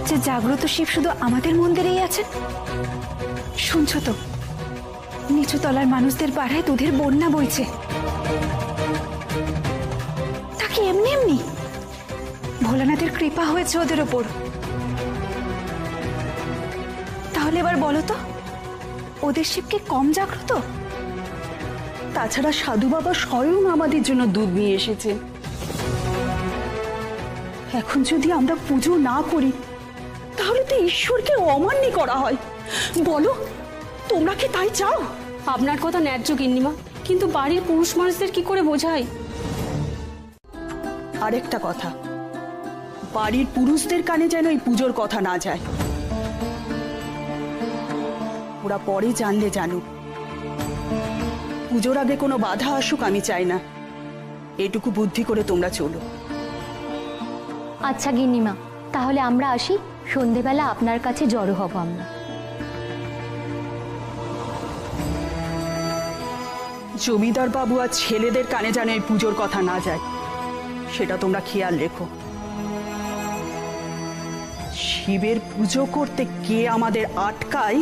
যে জাগ্রত শিব শুধু আমাদের মন্দিরেই আছেন? শুনছো তো, নিচু তলার মানুষদের পাড়ায় দুধের বন্যা বইছে। তাকে এমনি এমনি ভোলানাথের কৃপা হয়েছে ওদের ওপর। তাহলে এবার বলো তো, ওদের শিব কি কম জাগ্রত? তাছাড়া সাধু বাবা স্বয়ং আমাদের জন্য দুধ নিয়ে এসেছেন। এখন যদি আমরা পুজো না করি তাহলে তো ঈশ্বরকে অমান্য করা হয়। বলো, তোমরা কি তাই চাও? আপনার কথা ন্যায্য গিন্নিমা, কিন্তু বাড়ির পুরুষ মানুষদের কি করে বোঝাই? আরেকটা কথা, বাড়ির পুরুষদের কানে যেন এই পুজোর কথা না যায়। ওরা পরে জানলে জানুক, পুজোর আগে কোনো বাধা আসুক আমি চাই না। এটুকু বুদ্ধি করে তোমরা চলো। আচ্ছা গিন্নিমা, তাহলে আমরা আসি, সন্ধেবেলা আপনার কাছে জড়ো হব আমরা। জমিদার বাবু আর ছেলেদের কানে যেন এই পুজোর কথা না যায়, সেটা তোমরা খেয়াল রেখো। শিবের পুজো করতে কে আমাদের আটকায়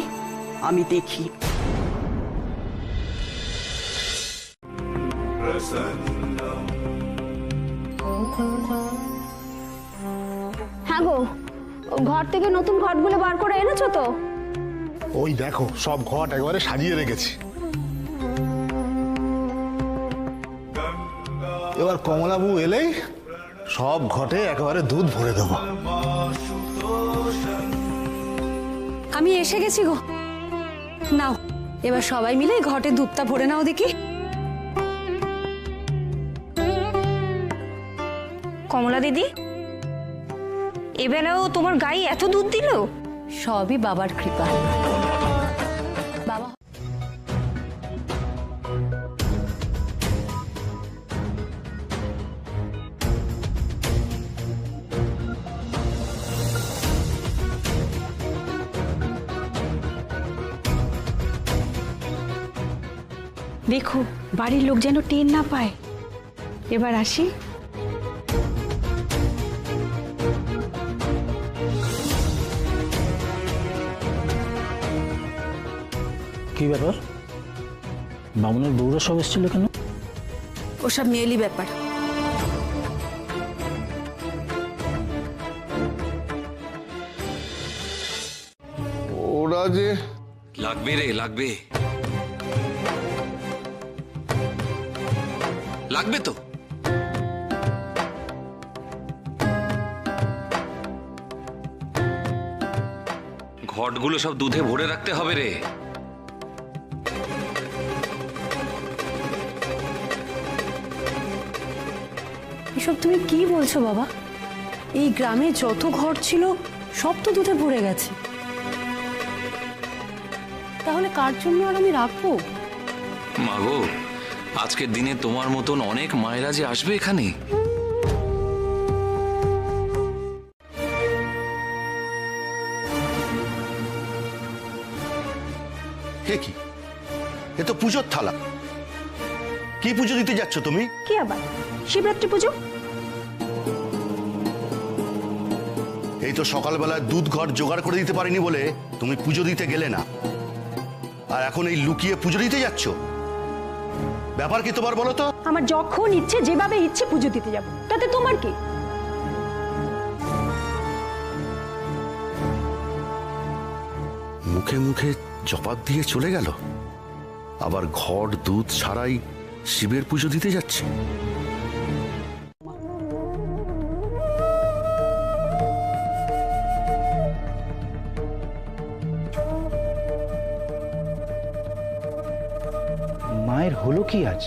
আমি দেখি। হ্যাঁ গো, ঘর থেকে নতুন ঘটগুলো বার করে এনেছো তো? ওই দেখো, সব ঘট একেবারে সাজিয়ে রেখেছি। এবার কমলাবু এলেই সব ঘটে একেবারে দুধ ভরে দেবো। আমি এসে গেছি গো। নাও, এবার সবাই মিলে ঘটে দুধটা ভরে নাও দেখি। কমলা দিদি, এবেলাও তোমার গায়ে এত দুধ দিল? সবই বাবার কৃপা। বাবা, দেখো বাড়ির লোক যেন টের না পায়। এবার আসি। কি ব্যাপার, বামুনের বউরা সব এসেছিল কেন? ওসব মেয়েলি ব্যাপার। ওরা যে লাগবে রে, লাগবে লাগবে তো। ঘটগুলো সব দুধে ভরে রাখতে হবে রে। এসব তুমি কি বলছো বাবা? এই গ্রামে যত ঘর ছিল সব তো দুধে ভরে গেছে। তাহলে কার জন্য আর আমি রাখবো? মাগো, আজকের দিনে তোমার মতন অনেক মায়েরা যে আসবে এখানে। হে কি, এ তো পুজোর থালা। কি পুজো দিতে যাচ্ছ তুমি? কি আবার শিবরাত্রি পুজো? এই তো সকালবেলা দুধ ঘট জোগাড় করে দিতে পারিনি বলে তুমি পুজো দিতে গেলে না, আর এখন এই লুকিয়ে পুজো দিতে যাচ্ছ। ব্যাপার কি তোমার বলো তো? আমার যখন ইচ্ছে যেভাবে ইচ্ছে পুজো দিতে যাব, তাতে তোমার কি? মুখে মুখে জবাব দিয়ে চলে গেল, আবার ঘট দুধ ছাড়াই শিবের পুজো দিতে যাচ্ছে। মায়ের হলো কি আজ?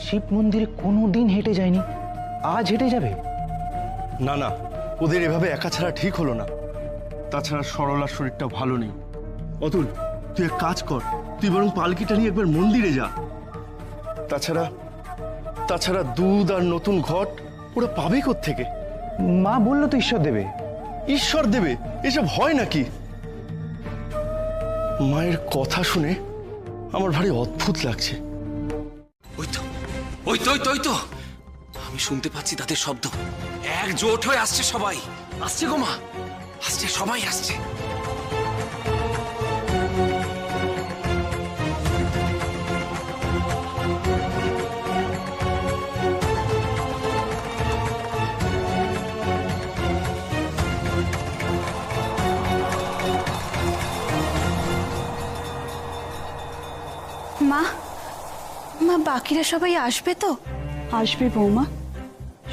শিব মন্দিরে কোনোদিন হেঁটে যায়নি, আজ হেঁটে যাবে? না না, ওদের এভাবে একা ছাড়া ঠিক হলো না। তাছাড়া সরলার শরীরটা ভালো নেই। অতুল, তুই এক কাজ কর, তুই বরং পালকিটা নিয়ে একবার মন্দিরে যা। তাছাড়া দুধ আর নতুন ঘট ওরা পাবে কোত্থেকে? মা বললো তো ঈশ্বর দেবে। ঈশ্বর দেবে? এসব হয় নাকি? মায়ের কথা শুনে আমার ভারী অদ্ভুত লাগছে। ওই তো ওই তো ওই তো ওই তো আমি শুনতে পাচ্ছি তাদের শব্দ। একজোট হয়ে আসছে সবাই। আসছে গো মা, আসছে, সবাই আসছে। মা, মা বাকিরা সবাই আসবে তো? আসবে বৌমা।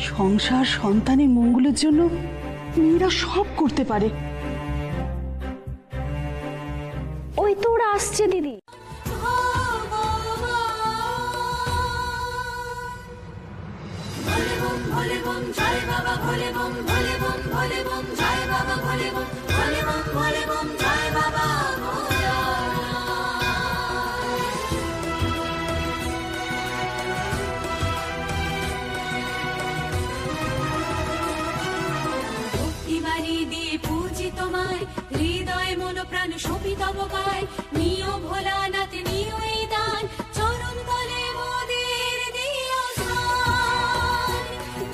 সংসার সন্তানের মঙ্গলের জন্য মেয়েরা সব করতে পারে। ওই তো ওরা আসছে দিদি। হৃদয় মন প্রাণ শোভিতব গায়, নিও ভোলানাথ নিও এই দান, চরণ তলে মোদের দিও স্থান,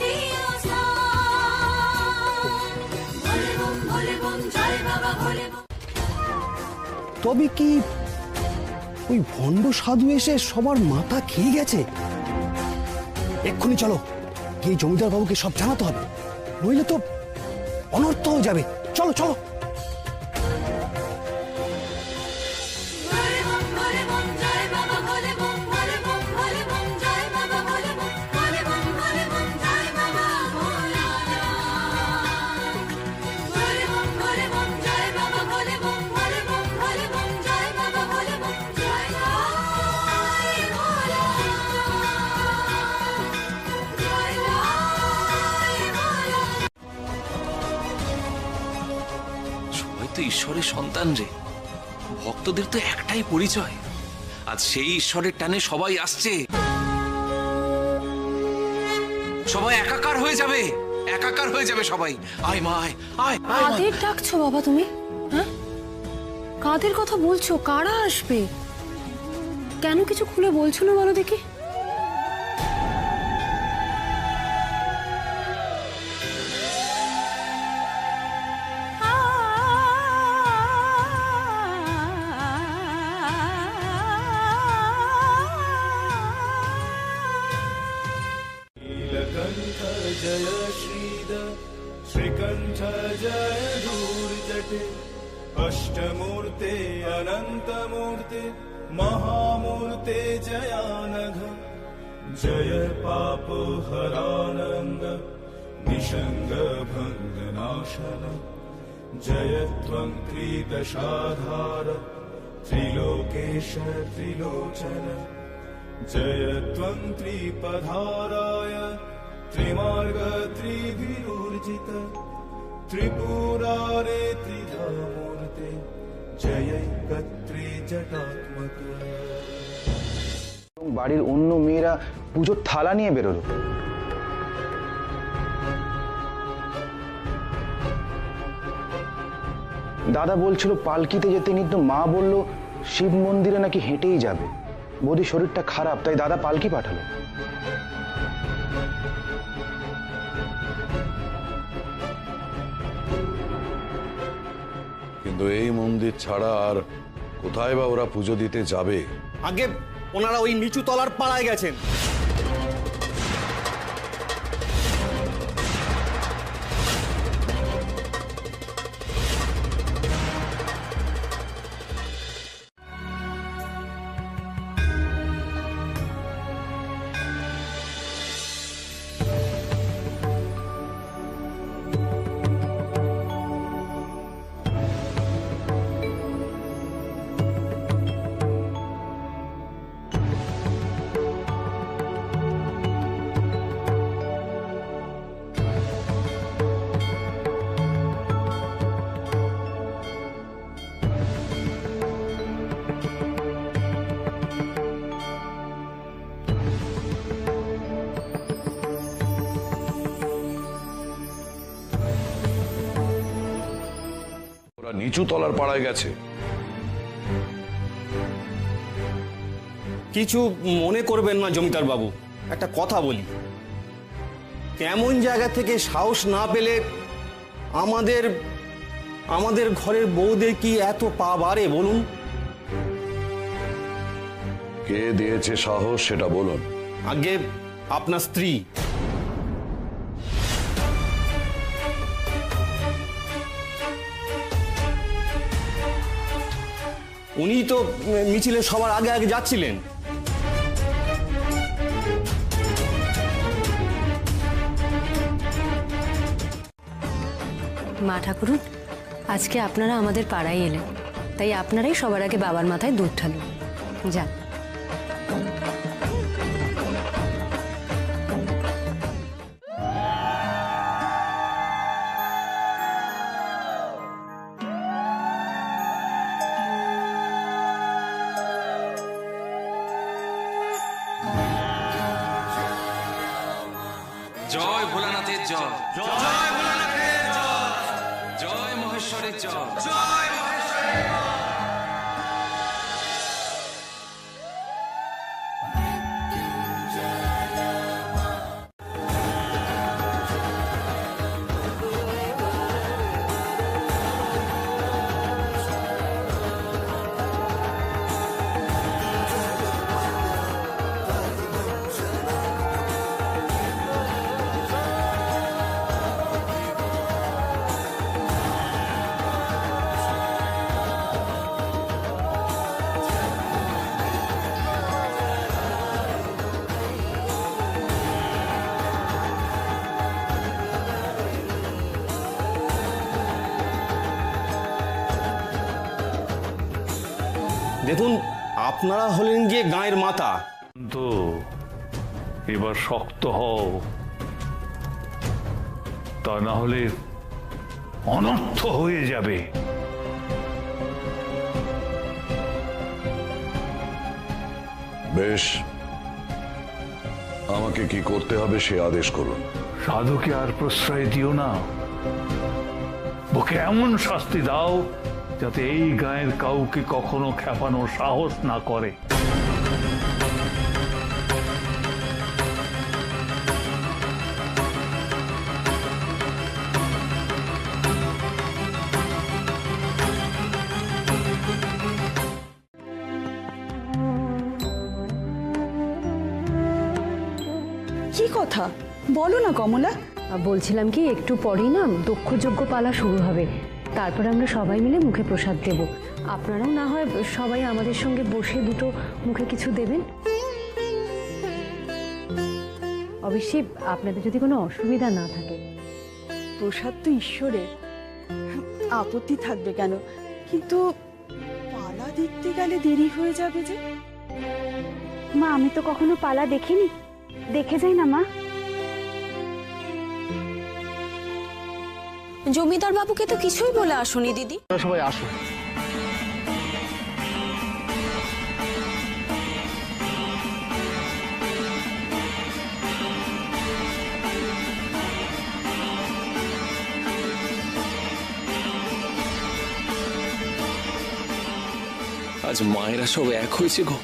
দিও স্থান। ভোলে বম জয় বাবা ভোলে বম। তবে কি ওই ভণ্ড সাধু এসে সবার মাথা খেয়ে গেছে? এক্ষুনি চলো, গিয়ে জমিদার বাবুকে সব জানাতে হবে, নইলে তো অনর্থ হয়ে যাবে। চলো চলো। সবাই তো ঈশ্বরের সন্তান রে, ভক্তদের তো একটাই পরিচয়। আজ সেই ঈশ্বরের টানে সবাই আসছে, সবাই একাকার হয়ে যাবে, একাকার হয়ে যাবে সবাই। আয় মা, আয় আয়। কাদের ডাকছো বাবা তুমি? হ্যাঁ, কাদের কথা বলছো? কারা আসবে? কেন কিছু খুলে বলছো না বলো দেখি। जय श्रीद श्रीकंठ जय दूरजटे, अष्टमूर्ते अनंतमूर्ते महामूर्ते जयानघ, जय पाप हरानंद निषंग भंग नाशन, जय त्वं त्रिदशाधार त्रिलोकेश त्रिलोचन, जय त्वं त्रिपधाराय त्रिमार्ग त्रिभिरूर्जित, त्रिपुरारे त्रिधामूर्ते, जय कत्री जटात्मक। বাড়ির অন্য মেয়েরা পুজোর থালা নিয়ে বেরোলো। দাদা বলছিল পালকিতে যেতে, কিন্তু মা বলল শিব মন্দিরে নাকি হেঁটেই যাবে। বৌদি শরীরটা খারাপ, তাই দাদা পালকি পাঠালো। কিন্তু এই মন্দির ছাড়া আর কোথায় বা ওরা পুজো দিতে যাবে? আগে ওনারা ওই নিচু তলার পাড়ায় গেছেন। নিচু তলার পাড়ায় গেছে। কিছু মনে করবেন না জমিদার বাবু, একটা কথা বলি। কেমন জায়গা থেকে সাহস না পেলে আমাদের আমাদের ঘরের বউদের কি এত পা বাড়ে বলুন? কে দিয়েছে সাহস সেটা বলুন। আগে আপনার স্ত্রী। উনি তো মিছিলে সবার আগে আগে যাচ্ছিলেন। মা ঠাকুরুন, আজকে আপনারা আমাদের পাড়ায় এলেন, তাই আপনারাই সবার আগে বাবার মাথায় দুধ ঢালুন। যান। জয় ভোলানাথের জয়, জয় ভোলানাথের জয়, জয় মহেশ্বরের জয়, জয় মহেশ্বরের জয়। দেখুন, আপনারা হলেন যে গাঁয়ের মাতা। তো এবার শক্ত হও, তা না হলে অনর্থ হয়ে যাবে। বেশ, আমাকে কি করতে হবে সে আদেশ করুন। সাধুকে আর প্রশ্রয় দিও না, ওকে এমন শাস্তি দাও যাতে এই গায়ের কাউকে কখনো খেপানোর সাহস না করে। কি কথা বলো না কমলা। বলছিলাম কি, একটু পরেই না দক্ষযজ্ঞ পালা শুরু হবে, তারপর আমরা সবাই মিলে মুখে প্রসাদ দেব। আপনারাও না হয় সবাই আমাদের সঙ্গে বসে দুটো মুখে কিছু দেবেন। অবশ্যই আপনাদের যদি কোনো অসুবিধা না থাকে। প্রসাদ তো ঈশ্বরের, আপত্তি থাকবে কেন? কিন্তু পালা দেখতে গেলে দেরি হয়ে যাবে যে। মা, আমি তো কখনো পালা দেখিনি, দেখে যাই না মা। জমিদার বাবুকে তো কিছুই বলে আসুনি দিদি। সবাই আসো। আজ মায়েরা সব এক হয়েছে গো,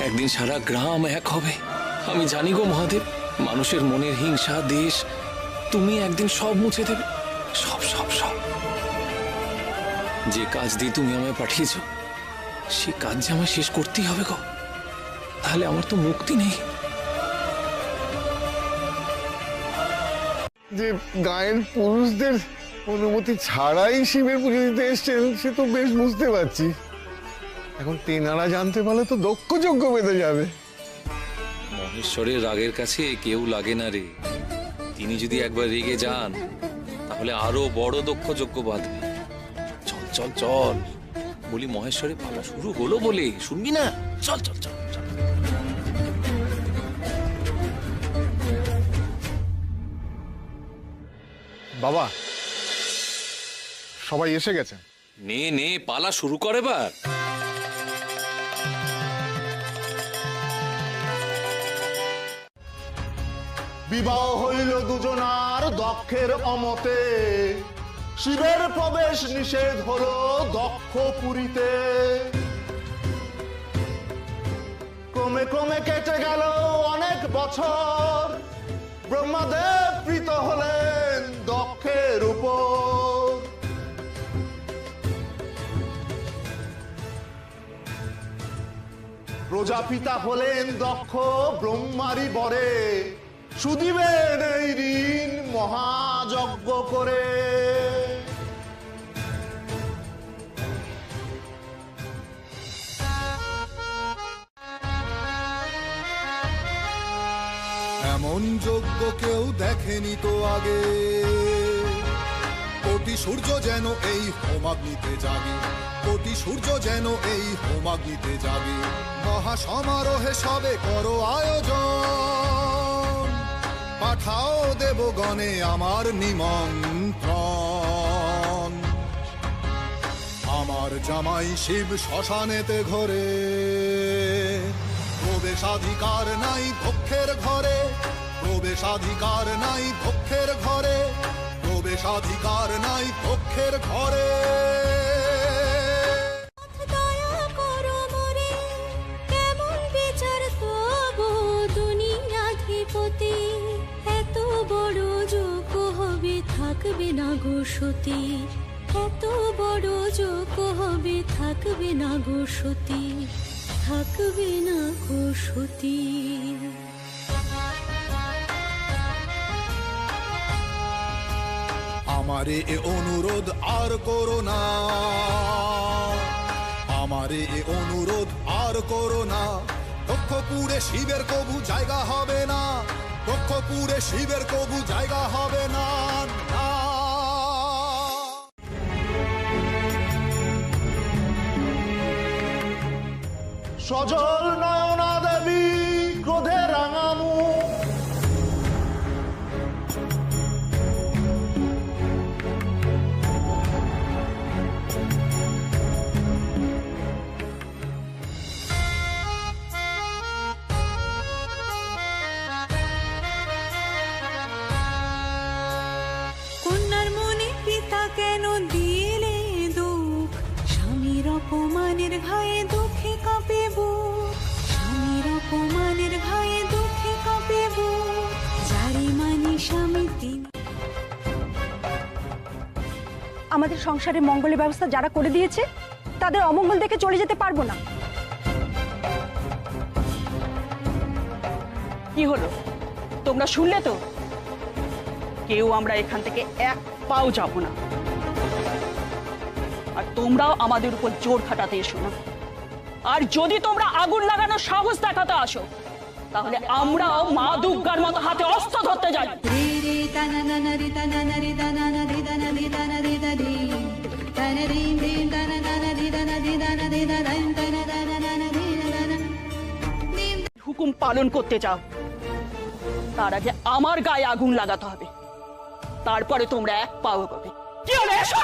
একদিন সারা গ্রাম এক হবে। আমি জানি গো মহাদেব, মানুষের মনের হিংসা দেশ তুমি একদিন সব মুছে দেবে, সব সব সব। যে কাজ দিয়ে তুমি আমায় পাঠিয়েছ সে কাজ যে আমায় শেষ করতেই হবে গো, তাহলে আমার তো মুক্তি নেই। যে গায়ের পুরুষদের অনুমতি ছাড়াই শিবের পুজো দিতে এসছেন সে তো বেশ বুঝতে পারছি। এখন তেনারা জানতে পারলে তো দক্ষযজ্ঞ বেঁধে যাবে। মহেশ্বরের রাগের কাছে কেউ লাগে না রে, তিনি যদি একবার রেগে যান তাহলে আরো বড় দক্ষযজ্ঞ বাঁধবে। চল চল চল, বলি মহেশ্বরের পালা শুরু হলো বলে, শুনবি না? চল চল চল চল। বাবা, সবাই এসে গেছে। নে নে, পালা শুরু কর এবার। বিবাহ হইল দুজনার দক্ষের অমতে, শিবের প্রবেশ নিষেধ হলো দক্ষপুরীতে। ক্রমে ক্রমে কেটে গেল অনেক বছর, ব্রহ্মদেব প্রীত হলেন দক্ষের উপর। প্রজাপিতা হলেন দক্ষ ব্রহ্মারি বরে, শুধিবেন এই ঋণ মহাযজ্ঞ করে। এমন যজ্ঞ কেউ দেখেনি তো আগে, কোটি সূর্য যেন এই হোমাগ্নিতে জাগে, কোটি সূর্য যেন এই হোমাগ্নিতে জাগে। মহা সমারোহে সবে করো আয়োজন, পাঠাও দেবগণে আমার নিমন্ত্রণ। আমার জামাই শিব শ্মশানেতে ঘরে, প্রবেশাধিকার নাই দক্ষের ঘরে, প্রবেশাধিকার নাই দক্ষের ঘরে, প্রবেশাধিকার নাই দক্ষের ঘরে। দয়া করো মোরে, কেমন বিচার তবু দুনিয়াধিপতি, এত বড় যোগ্য হবে থাকবে না গো সতী, এত বড় যোগ্য হবে থাকবে না গো সতী, থাকবে না গো সতী। আমারে এ অনুরোধ আর করো না, আমারে এ অনুরোধ আর করো না। দক্ষপুরে শিবের কবু জায়গা হবে না, দক্ষপুরে শিবের কবু জায়গা হবে না, না। সজল নয়না দেবী ক্রোধে রাঙানো, কন্যার মনে পিতা কেন দিলে দুঃখ, স্বামীর অপমানের ঘায়ে দুঃখে কাঁপে বুক, স্বামীর অপমানের ঘায়ে দুঃখে কাঁপে বুক, যারে মানি স্বামী তিনি। আমাদের সংসারে মঙ্গলের ব্যবস্থা যারা করে দিয়েছে তাদের অমঙ্গল দেখে চলে যেতে পারবো না। কি হলো, তোমরা শুনলে তো? কেউ আমরা এখান থেকে এক পাও যাব না, আর তোমরাও আমাদের উপর জোর খাটাতে এসো না। আর যদি তোমরা আগুন লাগানোর সাহস দেখাতে আসো, তাহলে আমরাও মা দুর্গার মতো হাতে অস্ত্র ধরতে যাই। রে রে তানা নানা রে তানা না রে দানা না রে দানা রে দানা রে দা রে, তানা রে রে তানা নানা রে দানা রে দানা রে দানা তানা দানা নানা রে দানা। হুকুম পালন করতে চাও, তার আগে আমার গায়ে আগুন লাগাতে হবে, তারপরে তোমরা এক পাও এগোবে। কি হলো, এসো।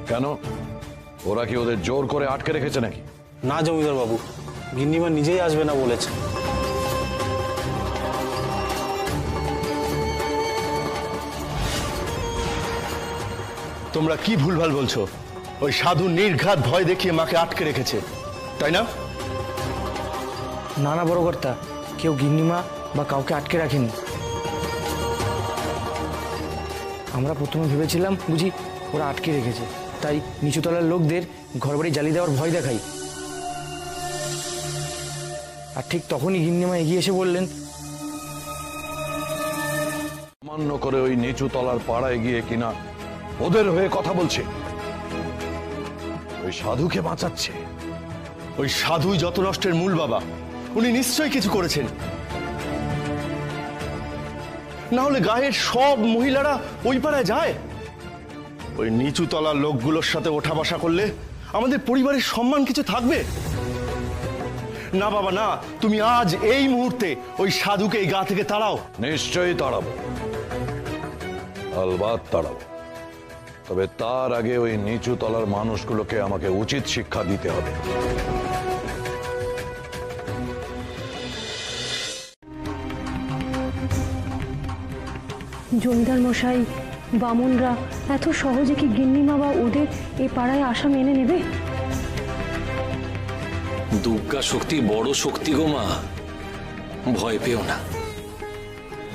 কেন, ওরা কি ওদের জোর করে আটকে রেখেছে নাকি? না জমিদার বাবু, গিন্নিমা নিজেই আসবে না বলেছে। তোমরা কি ভুলভাল বলছো? ওই সাধু নির্ঘাত ভয় দেখিয়ে মাকে আটকে রেখেছে, তাই না? না না বড় কর্তা, কেউ গিন্নিমা বা কাউকে আটকে রাখেনি। আমরা প্রথমে ভেবেছিলাম বুঝি ওরা আটকে রেখেছে, তাই নিচুতলার লোকদের ঘরবাড়ি জ্বালিয়ে দেওয়ার ভয় দেখাই। আর ঠিক তখনই গিন্নিমা এগিয়ে এসে বললেন, সামান্য করে ওই নিচু তলার পাড়ায় গিয়ে কিনা ওদের হয়ে কথা বলছে, ওই সাধুকে বাঁচাচ্ছে। ওই সাধুই যত নষ্টের মূল বাবা, উনি নিশ্চয়ই কিছু করেছেন, না হলে গায়ের সব মহিলারা ওই পাড়ায় যায়? ওই নিচু তলার লোকগুলোর সাথে ওঠা বসা করলে আমাদের পরিবারের সম্মান কিছু থাকবে না? বাবা না, তুমি আজ এই মুহূর্তে ওই সাধুকে এই গা থেকে তাড়াও। নিশ্চয়ই তাড়াবো, আলবাত তাড়াবো। তবে তার আগে ওই নিচু তলার মানুষগুলোকে আমাকে উচিত শিক্ষা দিতে হবে। জমিদার মশাই, বামুনরা এত সহজে কি গিন্নিমা বা ওদের এই পাড়ায় আসা মেনে নেবে? দুর্গা শক্তি বড় শক্তি গো মা, ভয় পেও না।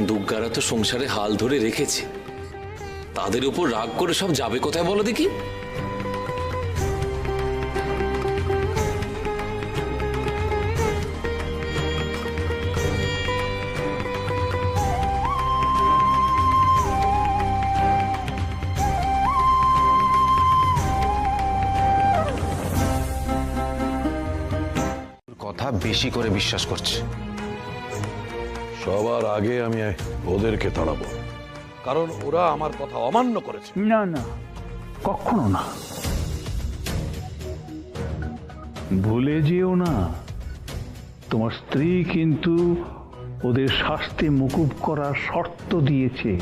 দুর্গারা তো সংসারে হাল ধরে রেখেছে, তাদের উপর রাগ করে সব যাবে কোথায় বলো দেখি? কথা বেশি করে বিশ্বাস করছে। সবার আগে আমি ওদেরকে তাড়াবো, কারণ ওরা আমার কথা অমান্য করেছে। না না, কখনো না। ভুলে যেও না, তোমার স্ত্রী কিন্তু ওদের শাস্তি মুকুব করার শর্ত দিয়েছে,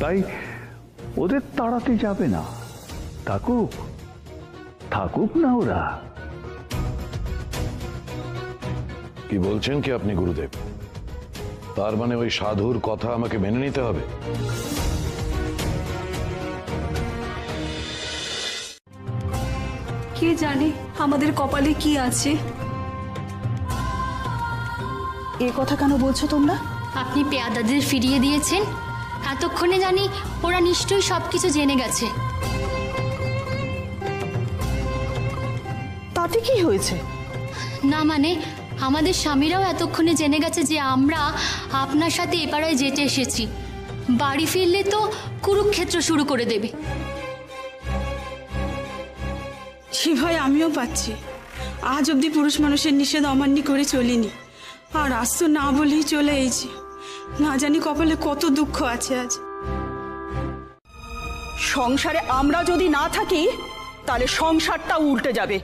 তাই ওদের তাড়াতে যাবে না। থাকুক থাকুক না ওরা। কি বলছেন কি আপনি গুরুদেব? তার মানে ওই সাধুর কথা আমাকে মেনে নিতে হবে? কে জানে আমাদের কপালে কি আছে। এ কথা কেন বলছো তোমরা? আপনি পেয়াদাদের ফিরিয়ে দিয়েছেন, এতক্ষণে জানি ওরা নিশ্চয়ই সবকিছু জেনে গেছে। তাতে কি হয়েছে? না মানে আমাদের স্বামীরাও এতক্ষণে জেনে গেছে যে আমরা আপনার সাথে এ পাড়ায় যেতে এসেছি। বাড়ি ফিরলে তো কুরুক্ষেত্র শুরু করে দেবে। সে ভয় আমিও পাচ্ছি। আজ অবধি পুরুষ মানুষের নিষেধ অমান্য করে চলিনি, আর আজ তো না বলেই চলে এসেছি। না জানি কপালে কত দুঃখ আছে আজ। সংসারে আমরা যদি না থাকি তাহলে সংসারটা উল্টে যাবে।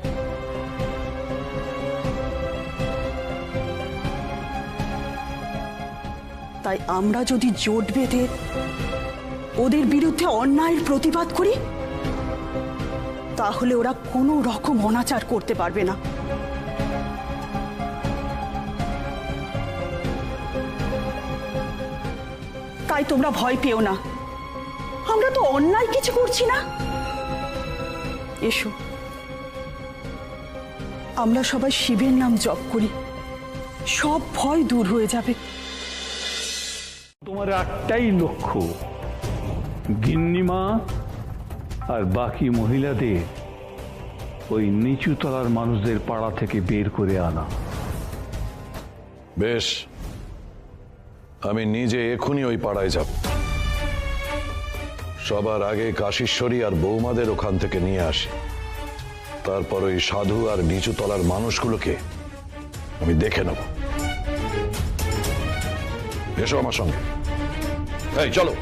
তাই আমরা যদি জোট বেঁধে ওদের বিরুদ্ধে অন্যায়ের প্রতিবাদ করি, তাহলে ওরা কোনো রকম অনাচার করতে পারবে না। তাই তোমরা ভয় পেও না, আমরা তো অন্যায় কিছু করছি না। এসো, আমরা সবাই শিবের নাম জপ করি, সব ভয় দূর হয়ে যাবে। তোমার একটাই লক্ষ্য, গিন্নিমা আর বাকি মহিলাদের ওই নিচু তলার মানুষদের পাড়া থেকে বের করে আনা। বেশ, আমি নিজে এখনই ওই পাড়ায় যাব। সবার আগে কাশীশ্বরী আর বৌমাদের ওখান থেকে নিয়ে আসি, তারপর ওই সাধু আর নিচু তলার মানুষগুলোকে আমি দেখে নেব। এসো আমার সঙ্গে। এই চলো।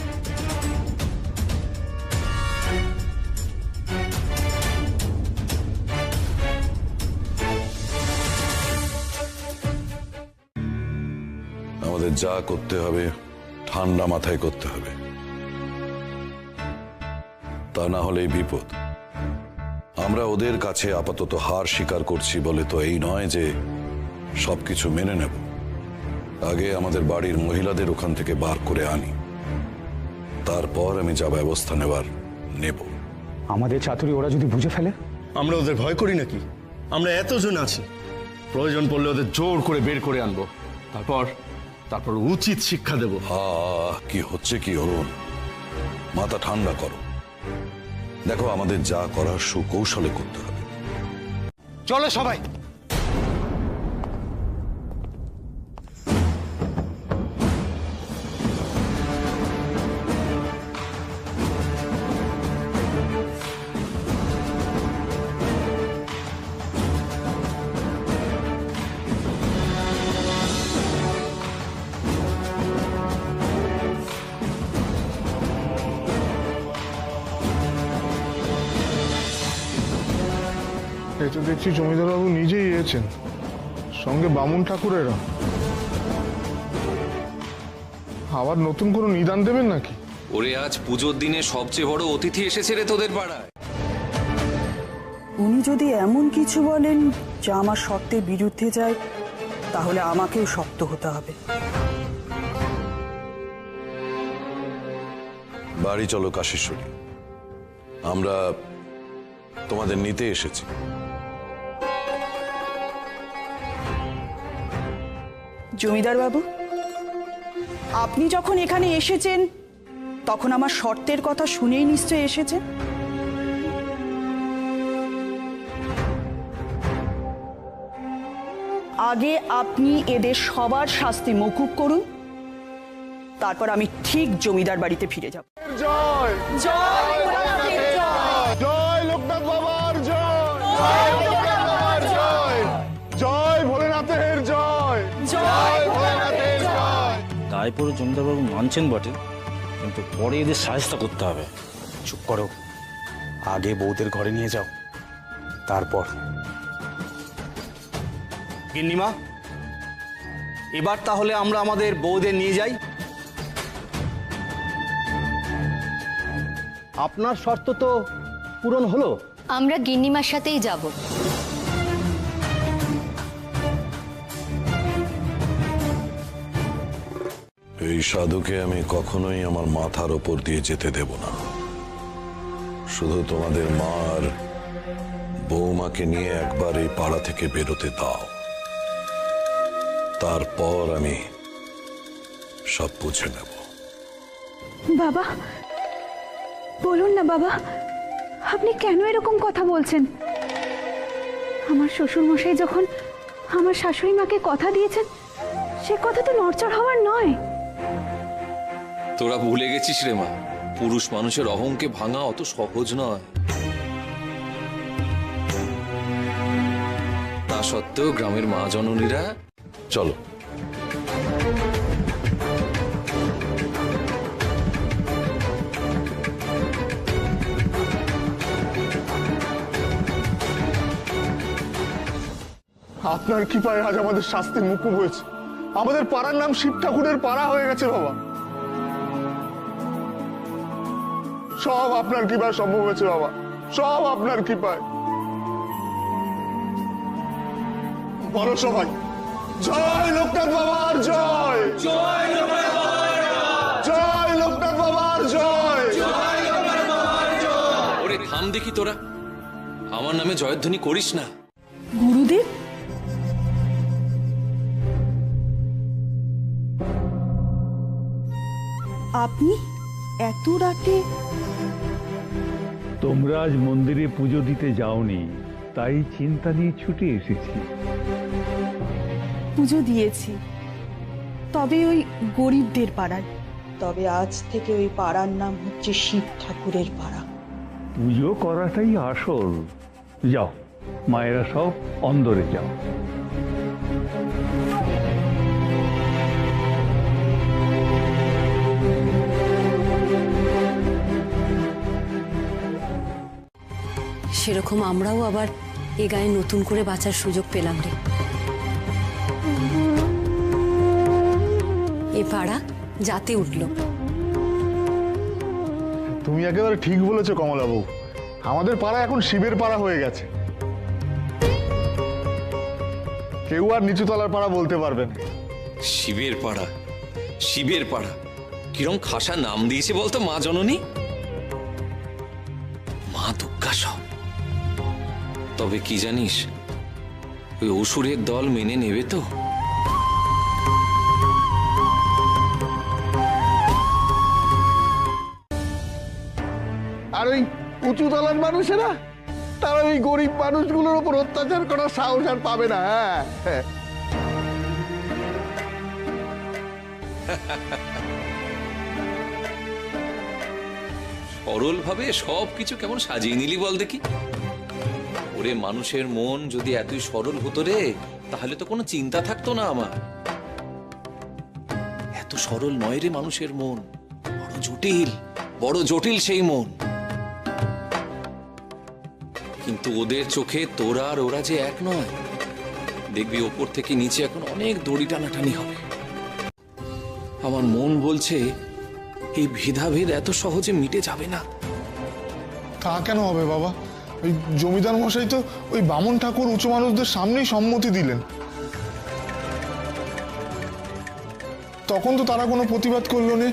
আমাদের যা করতে হবে ঠান্ডা মাথায় করতে হবে, তা না হলেই বিপদ। আমরা ওদের কাছে আপাতত হার স্বীকার করছি বলে তো এই নয় যে সবকিছু মেনে নেব। আগে আমাদের বাড়ির মহিলাদের ওখান থেকে বার করে আনি, তারপর আমি যা ব্যবস্থা নেবার নেব। আমাদের চাতুরি ওরা যদি বুঝে ফেলে? আমরা ওদের ভয় করি নাকি? আমরা এতজন আছি, প্রয়োজন পড়লে ওদের জোর করে বের করে আনবো, তারপর উচিত শিক্ষা দেব। কি হচ্ছে কি অরুণ? মাথা ঠান্ডা করো। দেখো, আমাদের যা করার সুকৌশলে করতে হবে। চলো সবাই। এই তো দেখছি জমিদারবাবু নিজেই এসেছেন, সঙ্গে বামুন ঠাকুরেরা। আবার নতুন কোনো নিদান দেবেন নাকি? ওরে আজ পুজোর দিনে সবচেয়ে বড় অতিথি এসেছে রে তোদের পাড়ায়। উনি যদি এমন কিছু বলেন যা আমার শর্তের বিরুদ্ধে যায়, তাহলে আমাকেও শক্ত হতে হবে। বাড়ি চলো কাশীশ্বরী, আমরা তোমাদের নিতে এসেছি। জমিদার বাবু, আপনি যখন এখানে এসেছেন তখন আমার শর্তের কথা শুনেই নিশ্চয় এসেছেন। আগে আপনি এদের সবার শাস্তি মকুব করুন, তারপর আমি ঠিক জমিদার বাড়িতে ফিরে যাব। জয় জয় জয় লোকনাথ বাবার জয়, জয় লোকনাথ বাবার জয়, জয় ভোলেনাথের জয়, জয় ভোলেনাথের জয়। রায়পুরের জমিদারবাবু মানছেন বটে, কিন্তু পরে এদের সাহায্য করতে হবে। চুপ করো, আগে বউদের ঘরে নিয়ে যাও, তারপর। গিন্নিমা, এবার তাহলে আমরা আমাদের বউদের নিয়ে যাই। আপনার শর্ত তো পূরণ হলো। আমরা গিন্নিমার সাথেই যাব। এই সাধুকে আমি কখনোই আমার মাথার ওপর দিয়ে যেতে দেব না। শুধু তোমাদের মা আর বৌমাকে নিয়ে একবার এই পাড়া থেকে বেরোতে দাও, তারপর আমি সব বুঝে নেব। বাবা, বলুন না বাবা, আপনি কেন এরকম কথা বলছেন? আমার শ্বশুর মশাই যখন আমার শাশুড়ি মাকে কথা দিয়েছেন, সে কথা তো নড়চড় হওয়ার নয়। তোরা ভুলে গেছিস রে মা, পুরুষ মানুষের অহংকে ভাঙা অত সহজ নয়। তা সত্ত্বেও গ্রামের মা জননীরা, চলো। আপনার কৃপায় আজ আমাদের শাস্তি মুকুব হয়েছে। আমাদের পাড়ার নাম শিব ঠাকুরের পাড়া হয়ে গেছে বাবা। সব আপনার কৃপায় সম্ভব হয়েছে বাবা, সব আপনার কৃপায়। বলো সবাই, জয় লোকনাথ বাবার জয়, জয় লোকনাথ বাবার জয়, জয় লোকনাথ বাবার জয়, জয় লোকনাথ বাবার জয়। ওরে থাম দেখি তোরা, আমার নামে জয়ধ্বনি করিস না। গুরুদেব, আপনি এত রাতে? তোমরা আজ মন্দিরে পুজো দিতে যাওনি, তাই চিন্তা নিয়ে ছুটে এসেছি। পুজো দিয়েছি, তবে ওই গরিবদের পাড়ায়। তবে আজ থেকে ওই পাড়ার নাম হচ্ছে শিব ঠাকুরের পাড়া। পুজো করাটাই আসল। যাও মায়েরা, সব অন্দরে যাও। সেরকম আমরাও আবার এ গায়ে নতুন করে বাঁচার সুযোগ পেলাম রে। এ পাড়া যাতে উঠল। তুমি একেবারে ঠিক বলেছো কমলাবু, আমাদের পাড়া এখন শিবের পাড়া হয়ে গেছে। কেউ আর নিচুতলার পাড়া বলতে পারবে না। শিবের পাড়া, শিবের পাড়া, কিরম খাসা নাম দিয়েছে বলতো মা জননী। মা দুর্গা সব। তবে কি জানিস, ওই অসুরের দল মেনে নেবে তো? আর ওই উঁচু তলার মানুষেরা, তারা ওই গরিব মানুষগুলোর উপর অত্যাচার করার সাহস আর পাবে না। হ্যাঁ, সরল ভাবে সবকিছু কেমন সাজিয়ে নিলি বল দেখি। ওরে মানুষের মন যদি এতই সরল হতো রে, তাহলে তো কোনো চিন্তা থাকতো না আমার। এত সরল নয় রে মানুষের মন, বড় জটিল, বড় জটিল সেই মন। কিন্তু ওদের চোখে তোরা আর ওরা যে এক নয়। দেখবি ওপর থেকে নিচে এখন অনেক দড়ি টানাটানি হবে। আমার মন বলছে এই ভেদাভেদ এত সহজে মিটে যাবে না। তা কেন হবে বাবা? ওই জমিদার মশাই তো ওই বামন ঠাকুর উঁচু মানুষদের সামনেই সম্মতি দিলেন। তখন তো তারা কোনো প্রতিবাদ করলো না,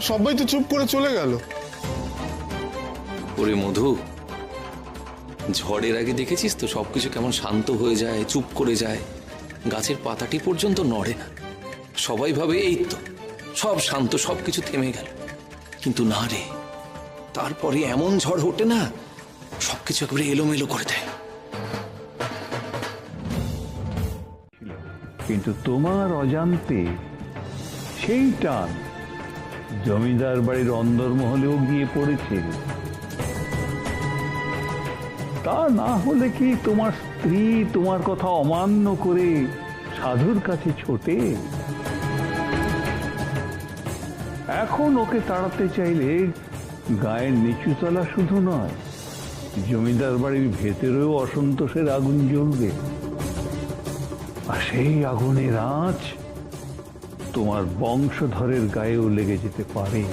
সবাই তো চুপ করে চলে গেল। ওরে মধু, ঝড়ের আগে দেখেছিস তো সবকিছু কেমন শান্ত হয়ে যায়, চুপ করে যায়, গাছের পাতাটি পর্যন্ত নড়ে না। সবাই ভাবে এই তো সব শান্ত, সবকিছু থেমে গেল, কিন্তু না রে, তারপরে এমন ঝড় ওঠে না, সবকিছু একেবারে এলোমেলো করে দেয়। কিন্তু তোমার অজান্তে সেই টান জমিদার বাড়ির অন্দরমহলেও গিয়ে পড়েছে। তা না হলে কি তোমার স্ত্রী তোমার কথা অমান্য করে সাধুর কাছে ছোটে? এখন ওকে তাড়াতে চাইলে গায়ের নিচুতলা শুধু নয়, জমিদার বাড়ির ভেতরেও অসন্তোষের আগুন জ্বলবে। আর সেই আগুনের আঁচ তোমার বংশধরের গায়েও লেগে যেতে পারে।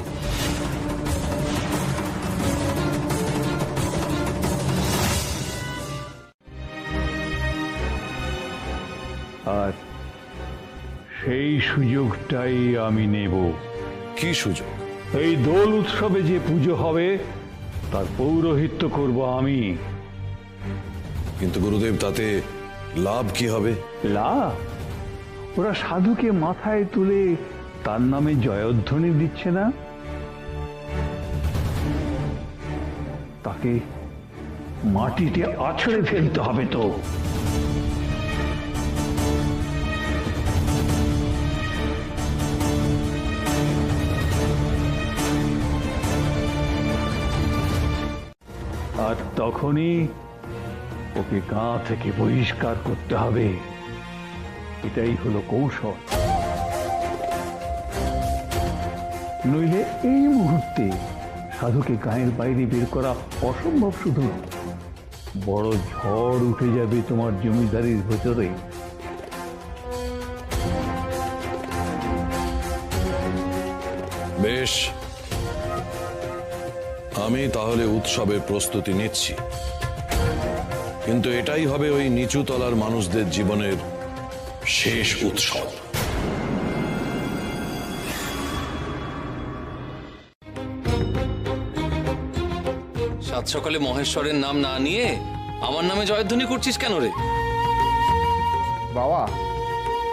আর সেই সুযোগটাই আমি নেব। কি সুযোগ? এই দোল উৎসবে যে পুজো হবে তার পৌরোহিত্য করব আমি। কিন্তু গুরুদেব, তাতে লাভ কি হবে? লাভ? ওরা সাধুকে মাথায় তুলে তার নামে জয়ধ্বনি দিচ্ছে না? তাকে মাটিতে আছড়ে ফেলতে হবে তো। আর তখনই ওকে গাঁ থেকে বহিষ্কার করতে হবে। এটাই হলো কৌশল। নইলে এই মুহূর্তে সাধুকে গায়ের বাইরে বের করা অসম্ভব শুধু, বড় ঝড় উঠে যাবে তোমার জমিদারির ভেতরে। বেশ, আমি তাহলে উৎসবের প্রস্তুতি নিচ্ছি, কিন্তু এটাই হবে ওই নিচু তলার মানুষদের জীবনের শেষ উৎসব। সাত সকালে মহেশ্বরের নাম না নিয়ে আমার নামে জয়ধ্বনি করছিস কেন রে? বাবা,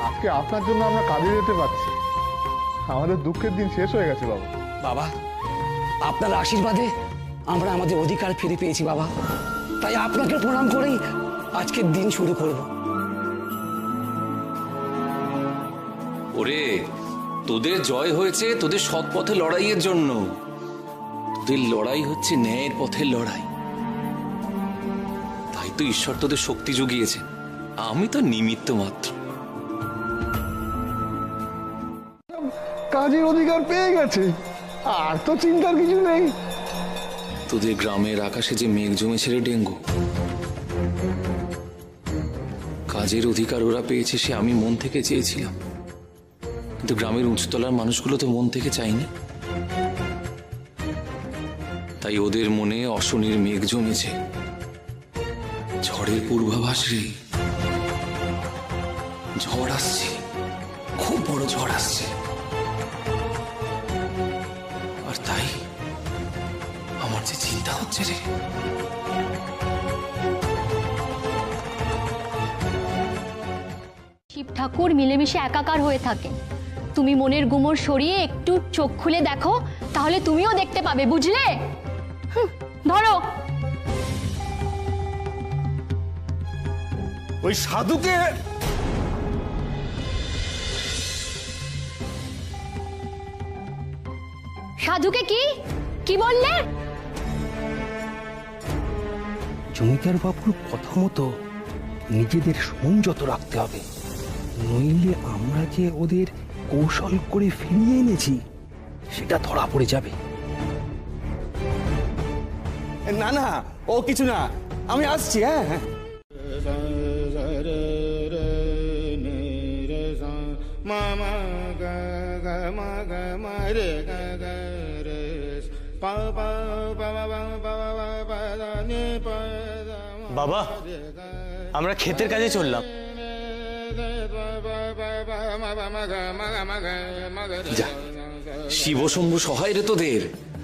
আজকে আপনার জন্য আমরা কাজে যেতে পারছি। আমাদের দুঃখের দিন শেষ হয়ে গেছে বাবা। বাবা, আপনার আশীর্বাদে আমরা আমাদের অধিকার ফিরে পেয়েছি বাবা। তাই আপনাকে প্রণাম করেই আজকের দিন শুরু করব। ওরে, তোদের জয় হয়েছে তোদের সৎ পথে লড়াইয়ের জন্য। তোদের লড়াই হচ্ছে ন্যায়ের পথের লড়াই। তাই তো ঈশ্বর তোদের শক্তি জুগিয়েছে, আমি তো নিমিত্ত মাত্র। কাজের অধিকার পেয়ে গেছে, আর তো চিন্তার কিছু নেই। তোদের গ্রামের আকাশে যে মেঘ জমেছে রে ডেঙ্গু, কাজের অধিকার ওরা পেয়েছে সে আমি মন থেকে চেয়েছিলাম, কিন্তু গ্রামের উঁচুতলার মানুষগুলো তো মন থেকে চায়নি। তাই ওদের মনে অশনির মেঘ জমেছে, ঝড়ের পূর্বাভাস রে। ঝড় আসছে, খুব বড় ঝড় আসছে। আর তাই আমার যে চিন্তা হচ্ছে রে। শিব ঠাকুর মিলেমিশে একাকার হয়ে থাকে। তুমি মনের গুমর সরিয়ে একটু চোখ খুলে দেখো, তাহলে তুমিও দেখতে পাবে, বুঝলে? ধরো। ওই সাধুকে সাধুকে কি বললে? জমিদার বাবুর কথা মতো নিজেদের সংযত রাখতে হবে, নইলে আমরা যে ওদের কৌশল করে ফিরিয়ে এনেছি সেটা ধরা পড়ে যাবে। না না, ও কিছু না, আমি আসছি। হ্যাঁ হ্যাঁ। মা মা গা গা মা গা মা রে গা গা বাবা, আমরা ক্ষেতের কাজে চললাম। যা, শিব শম্ভু সহায় রে তোদের।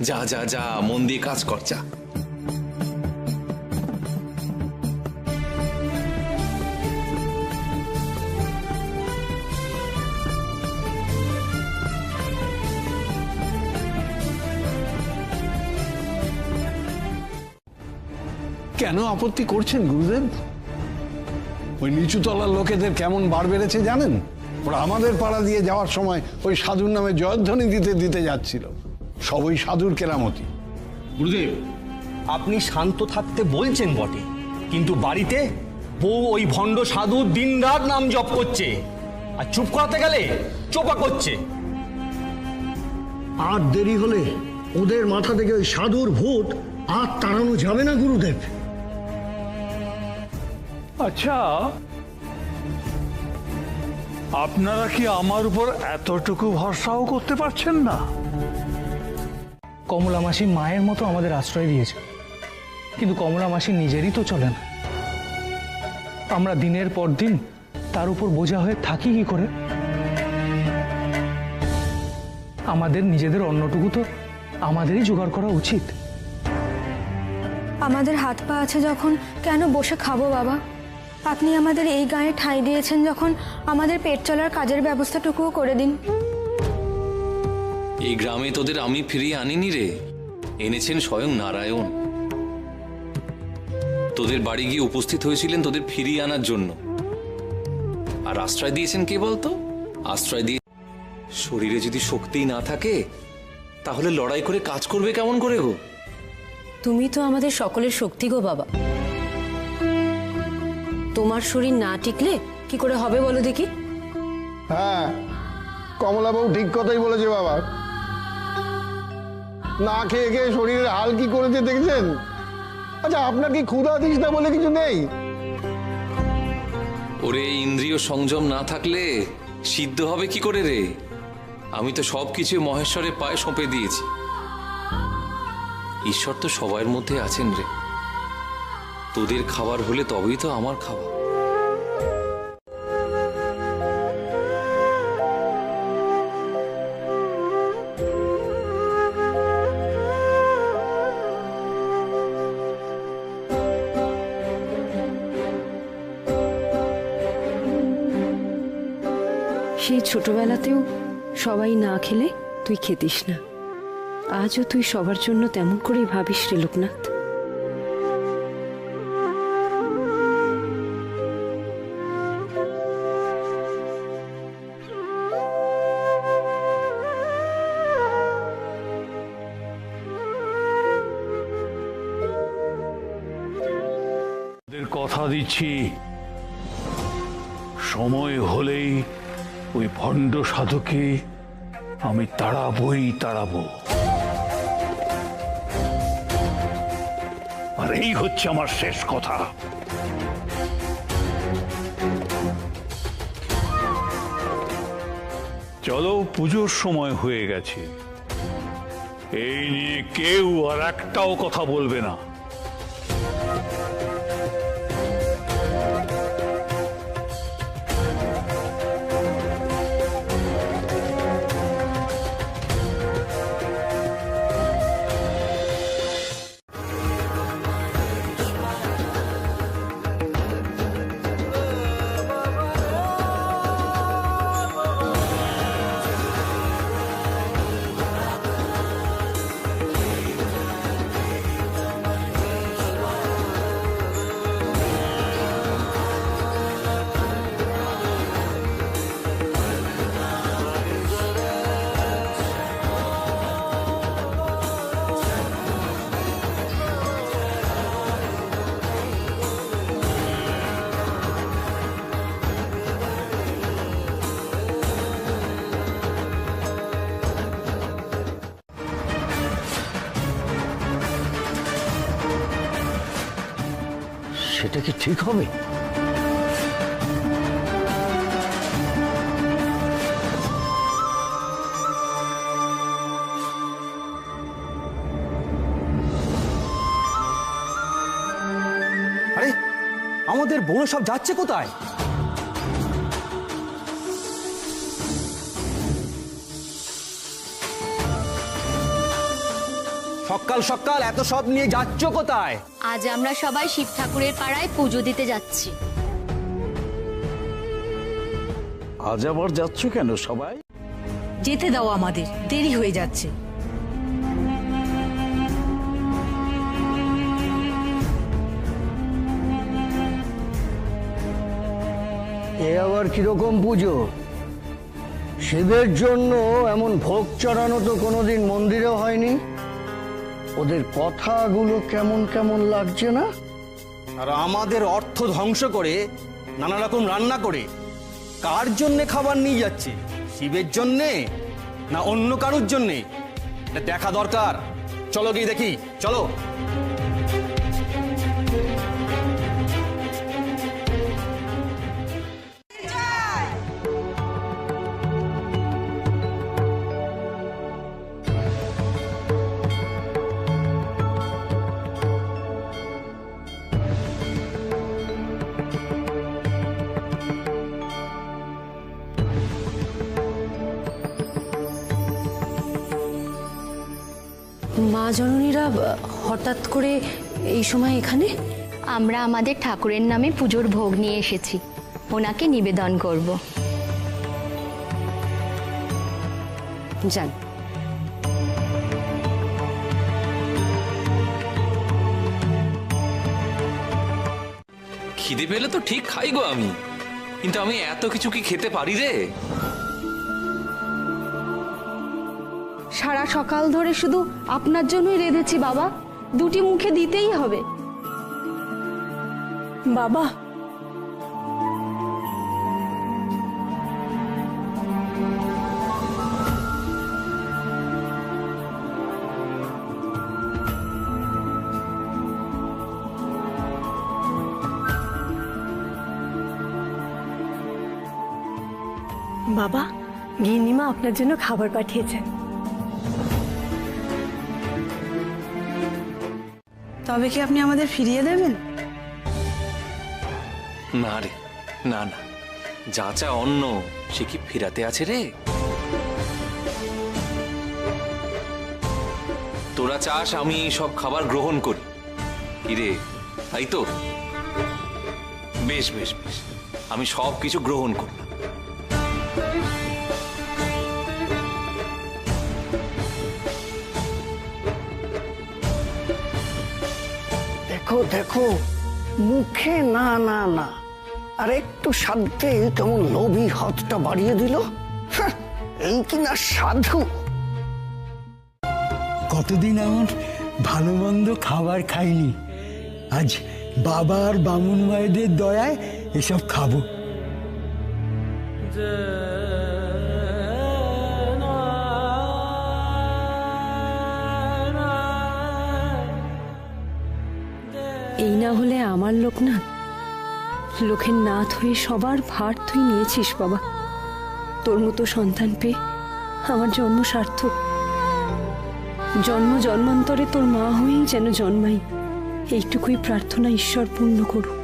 যা যা যা, মন দিয়ে কাজ কর যা। কেন আপত্তি করছেন গুরুদেব? ওই নিচুতলার লোকেদের কেমন বার বেড়েছে জানেন? ওরা আমাদের পাড়া দিয়ে যাওয়ার সময় ওই সাধুর নামে জয়ধ্বনি দিতে দিতে যাচ্ছিল। সব ওই সাধুর কেরামতি। গুরুদেব, আপনি শান্ত থাকতে বলছেন বটে, কিন্তু বাড়িতে বউ ওই ভণ্ড সাধু দিনরাত নাম জপ করছে, আর চুপ করাতে গেলে চোপা করছে। আর দেরি হলে ওদের মাথা থেকে ওই সাধুর ভূত আর তাড়ানো যাবে না গুরুদেব। আচ্ছা, আপনারা কি আমার উপর এতটুকু ভরসাও করতে পারছেন না? কমলা মাসি মায়ের মতো আমাদের আশ্রয় দিয়েছে, কিন্তু কমলা মাসি নিজেরই তো চলে না। আমরা দিনের পর দিন তার উপর বোঝা হয়ে থাকি কি করে? আমাদের নিজেদের অন্নটুকু তো আমাদেরই জোগাড় করা উচিত। আমাদের হাত পা আছে যখন কেন বসে খাবো বাবা? আপনি আমাদের এই গায়ে ঠাঁই দিয়েছেন যখন, আমাদের পেট চলার কাজের ব্যবস্থাটুকুও করে দিন। এই গ্রামে তোদের আমি ফিরিয়ে আনিনি রে, এনেছেন স্বয়ং নারায়ণ। তোদের বাড়ি গিয়ে উপস্থিত হয়েছিলেন তোদের ফিরিয়ে আনার জন্য। আর আশ্রয় দিয়েছেন কে বলতো? আশ্রয় দিয়ে শরীরে যদি শক্তি না থাকে তাহলে লড়াই করে কাজ করবে কেমন করে গো? তুমি তো আমাদের সকলের শক্তি গো বাবা। তোমার শরীর না টিকলে কি করে হবে বলো দেখি? হ্যাঁ, কমলা বউ ঠিক কথাই বলেছে বাবা। না খেয়ে খেয়ে শরীরের হাল কি করেছে দেখছেন? আচ্ছা, আপনার কি ক্ষুধা তৃষ্ণা বলে কিছু নেই? ওরে, ইন্দ্রিয় সংযম না থাকলে সিদ্ধ হবে কি করে রে? আমি তো সবকিছু মহেশ্বরের পায়ে সঁপে দিয়েছি। ঈশ্বর তো সবার মধ্যে আছেন রে। তোদের খাবার হলে তবেই তো আমার খাবার। সেই ছোটবেলাতেও সবাই না খেলে তুই খেতিস না, আজও তুই সবার জন্য তেমন করেই ভাবিস রে লোকনাথ। কথা দিচ্ছি, সময় হলেই ওই ভণ্ড সাধুকে আমি তাড়াবই তাড়াবো। আর এই হচ্ছে আমার শেষ কথা। চলো, পুজোর সময় হয়ে গেছে। এই নিয়ে কেউ আর একটাও কথা বলবে না। সেটা কি ঠিক হবে? আমাদের বড় সব যাচ্ছে কোথায়? সকাল সকাল এত সব নিয়ে যাচ্ছ কোথায়? আজ আমরা সবাই শিব ঠাকুরের পাড়ায় পুজো দিতে যাচ্ছি। আজ আবার যাচ্ছ কেন সবাই? যেতে দাও, আমাদের দেরি হয়ে যাচ্ছে। এ আবার কিরকম পুজো? শিবের জন্য এমন ভোগ চড়ানো তো কোনোদিন মন্দিরেও হয়নি। ওদের কথাগুলো কেমন কেমন লাগছে না? আর আমাদের অর্থ ধ্বংস করে নানা রকম রান্না করে কার জন্যে খাবার নিয়ে যাচ্ছে? শিবের জন্যে না অন্য কারুর জন্যে? এটা দেখা দরকার। চলো গিয়ে দেখি, চলো। মা জননীরা হঠাৎ করে এই সময় এখানে? আমরা আমাদের ঠাকুরের নামে পুজোর ভোগ নিয়ে এসেছি, ওনাকে নিবেদন করব। যান। খিদে পেলে তো ঠিক খাই গো আমি, কিন্তু আমি এত কিছু কি খেতে পারি রে? সারা সকাল ধরে শুধু আপনার জন্যই রেঁধেছি বাবা, দুটি মুখে দিতেই হবে। বাবা, বাবা, গিন্নিমা আপনার জন্য খাবার পাঠিয়েছেন। তবে কি আপনি আমাদের ফিরিয়ে দেবেন? না রে, না না, যা চা অন্ন সে কি ফেরাতে আছে রে? তোরা চাস আমি সব খাবার গ্রহণ করি, কি রে? তাই তো? বেশ বেশ বেশ, আমি সব কিছু গ্রহণ করলাম। দেখো দেখো, মুখে না না না, আর একটু সাধ্যে কেমন লোভী হাতটা বাড়িয়ে দিল। হ্যাঁ, এই কিনা সাধু! কতদিন এমন ভালো মন্দ খাবার খাইনি, আজ বাবা আর বামুন মায়েদের দয়ায় এসব খাবো। এই না হলে আমার লোকনাথ, লোকের নাথ হয়ে সবার ভার তুই নিয়েছিস বাবা। তোর মতো সন্তান পেয়ে আমার জন্ম সার্থক। জন্ম জন্মান্তরে তোর মা হয়েই যেন জন্মাই, এইটুকুই প্রার্থনা ঈশ্বর পূর্ণ করুক।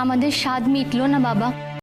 আমাদের স্বাদ মিটলো না বাবা।